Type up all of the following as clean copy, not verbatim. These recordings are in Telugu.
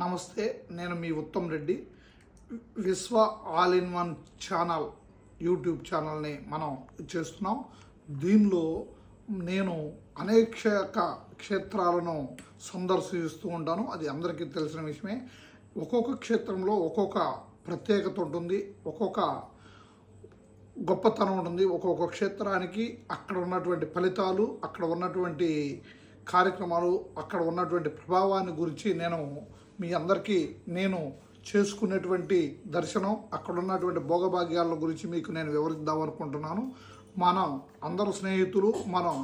నమస్తే, నేను మీ ఉత్తమ్ రెడ్డి. విశ్వ all in one channel YouTube ఛానల్ని మనం చేస్తున్నాం. దీనిలో నేను అనేక క్షేత్రాలను సందర్శిస్తూ ఉంటాను. అది అందరికీ తెలిసిన విషయమే. ఒక్కొక్క క్షేత్రంలో ఒక్కొక్క ప్రత్యేకత ఉంటుంది, ఒక్కొక్క గొప్పతనం ఉంటుంది. ఒక్కొక్క క్షేత్రానికి అక్కడ ఉన్నటువంటి ఫలితాలు, అక్కడ ఉన్నటువంటి కార్యక్రమాలు, అక్కడ ఉన్నటువంటి ప్రభావాన్ని గురించి మీ అందరికీ నేను చేసుకునేటువంటి దర్శనం, అక్కడ ఉన్నటువంటి భోగభాగ్యాల గురించి మీకు నేను వివరిద్దాం అనుకుంటున్నాను. మనం అందరు స్నేహితులు, మనం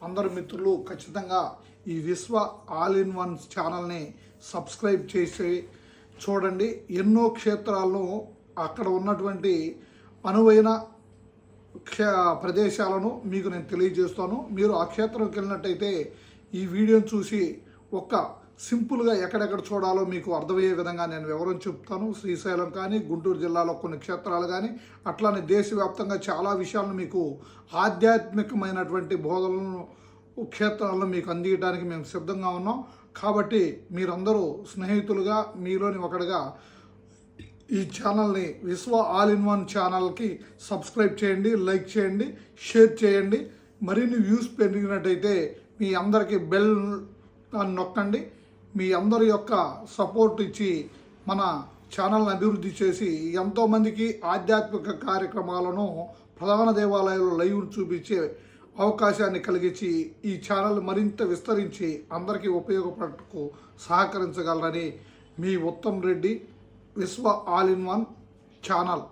అందరు మిత్రులు ఖచ్చితంగా ఈ విశ్వ ఆల్ ఇన్ వన్ ఛానల్ని సబ్స్క్రైబ్ చేసి చూడండి. ఎన్నో క్షేత్రాలను, అక్కడ ఉన్నటువంటి అనువైన ప్రదేశాలను మీకు నేను తెలియజేస్తాను. మీరు ఆ క్షేత్రంకి వెళ్ళినట్టయితే ఈ వీడియోని చూసి సింపుల్గా ఎక్కడెక్కడ చూడాలో మీకు అర్థమయ్యే విధంగా నేను వివరం చెప్తాను. శ్రీశైలం కానీ, గుంటూరు జిల్లాలో కొన్ని క్షేత్రాలు కానీ, అట్లానే దేశవ్యాప్తంగా చాలా విషయాలను మీకు ఆధ్యాత్మికమైనటువంటి బోధనలను క్షేత్రాలను మీకు అందించడానికి మేము సిద్ధంగా ఉన్నాం. కాబట్టి మీరందరూ స్నేహితులుగా, మీలోని ఒకటిగా ఈ ఛానల్ని విశ్వ ఆల్ ఇన్ వన్ ఛానల్కి సబ్స్క్రైబ్ చేయండి, లైక్ చేయండి, షేర్ చేయండి. మరిన్ని వ్యూస్ పెరిగినట్టయితే మీ అందరికీ బెల్ నొక్కండి. మీ అందరి యొక్క సపోర్ట్ ఇచ్చి మన ఛానల్ని అభివృద్ధి చేసి ఎంతోమందికి ఆధ్యాత్మిక కార్యక్రమాలను ప్రధాన దేవాలయాల్లో లైవ్ చూపించే అవకాశాన్ని కలిగించి ఈ ఛానల్ మరింత విస్తరించి అందరికీ ఉపయోగపడటకు సహకరించగలరని మీ ఉత్తమ్ రెడ్డి, విశ్వ ఆల్ ఇన్ వన్ ఛానల్.